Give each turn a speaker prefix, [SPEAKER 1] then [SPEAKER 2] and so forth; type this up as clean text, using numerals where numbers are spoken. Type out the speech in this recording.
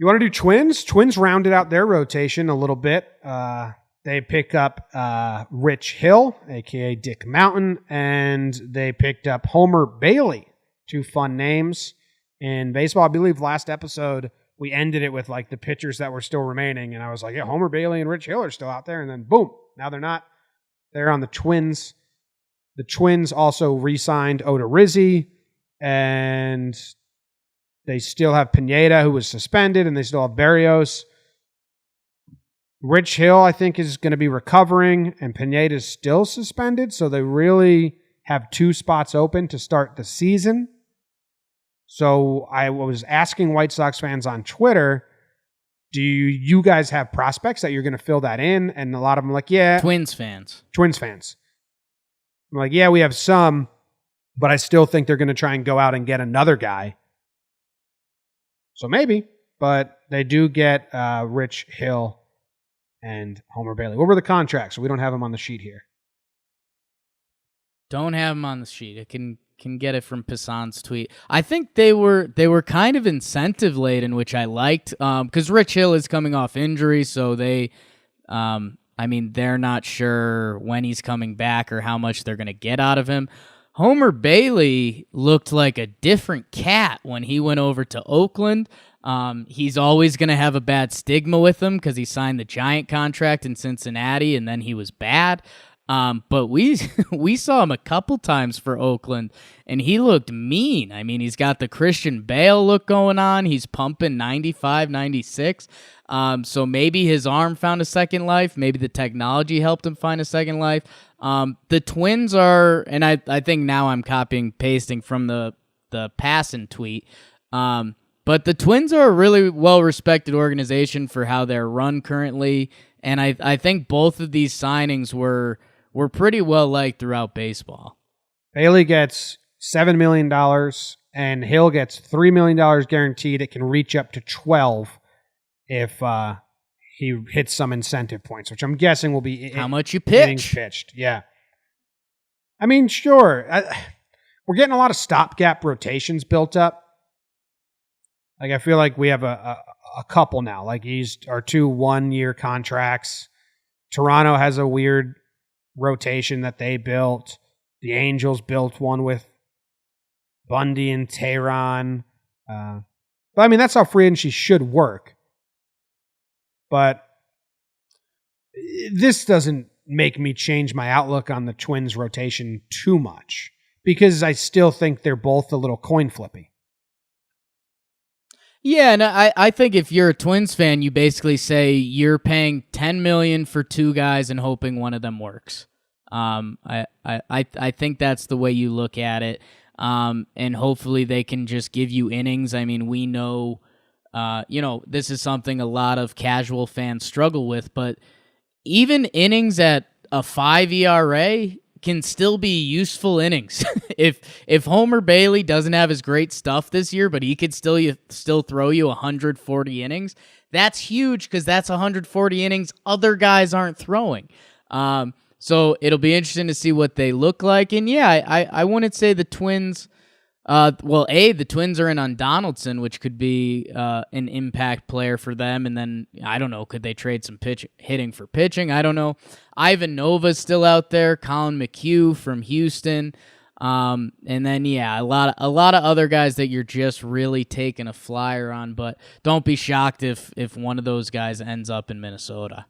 [SPEAKER 1] You want to do Twins? Twins rounded out their rotation a little bit. They pick up Rich Hill, a.k.a. Dick Mountain, and they picked up Homer Bailey. Two fun names in baseball. I believe last episode we ended it with like the pitchers that were still remaining, and I was like, yeah, Homer Bailey and Rich Hill are still out there, and then boom, now they're not. They're on the Twins. The Twins also re-signed Odorizzi, and they still have Pineda, who was suspended, and they still have Berrios. Rich Hill, I think, is going to be recovering, and Pineda is still suspended, so they really have two spots open to start the season. So I was asking White Sox fans on Twitter, do you guys have prospects that you're going to fill that in? And a lot of them are like, yeah.
[SPEAKER 2] Twins fans.
[SPEAKER 1] I'm like, yeah, we have some, but I still think they're going to try and go out and get another guy. So maybe, but they do get Rich Hill and Homer Bailey. What were the contracts? So we don't have them on the sheet here.
[SPEAKER 2] Don't have them on the sheet. I can get it from Pissan's tweet. I think they were kind of incentive laden, which I liked, because Rich Hill is coming off injury, so they're not sure when he's coming back or how much they're going to get out of him. Homer Bailey looked like a different cat when he went over to Oakland. He's always going to have a bad stigma with him because he signed the giant contract in Cincinnati and then he was bad. But we saw him a couple times for Oakland, and he looked mean. I mean, he's got the Christian Bale look going on. He's pumping 95, 96. So maybe his arm found a second life. Maybe the technology helped him find a second life. The Twins are, and I think now I'm copying, pasting from the Passan tweet. But the Twins are a really well-respected organization for how they're run currently, and I think both of these signings were pretty well liked throughout baseball.
[SPEAKER 1] Bailey gets $7 million, and Hill gets $3 million guaranteed. It can reach up to 12 if he hits some incentive points, which I'm guessing will be
[SPEAKER 2] how much you pitch.
[SPEAKER 1] Pitched. Yeah. I mean, sure. We're getting a lot of stopgap rotations built up. Like, I feel like we have a couple now. Like, these are 2 one-year contracts. Toronto has a weird rotation that they built. The Angels built one with Bundy and Tehran. But I mean, that's how free agency should work. But this doesn't make me change my outlook on the Twins rotation too much, because I still think they're both a little coin flippy.
[SPEAKER 2] Yeah, and I think if you're a Twins fan, you basically say you're paying $10 million for 2 guys and hoping one of them works. I think that's the way you look at it. And hopefully they can just give you innings. I mean, we know, this is something a lot of casual fans struggle with, but even innings at a 5 ERA can still be useful innings. If Homer Bailey doesn't have his great stuff this year, but he could still throw you 140 innings, that's huge, because that's 140 innings other guys aren't throwing. So it'll be interesting to see what they look like. And yeah, I wouldn't say the Twins. The Twins are in on Donaldson, which could be an impact player for them. And then, I don't know, could they trade some hitting for pitching? I don't know. Ivan Nova's still out there. Colin McHugh from Houston. And then, yeah, a lot of other guys that you're just really taking a flyer on. But don't be shocked if one of those guys ends up in Minnesota.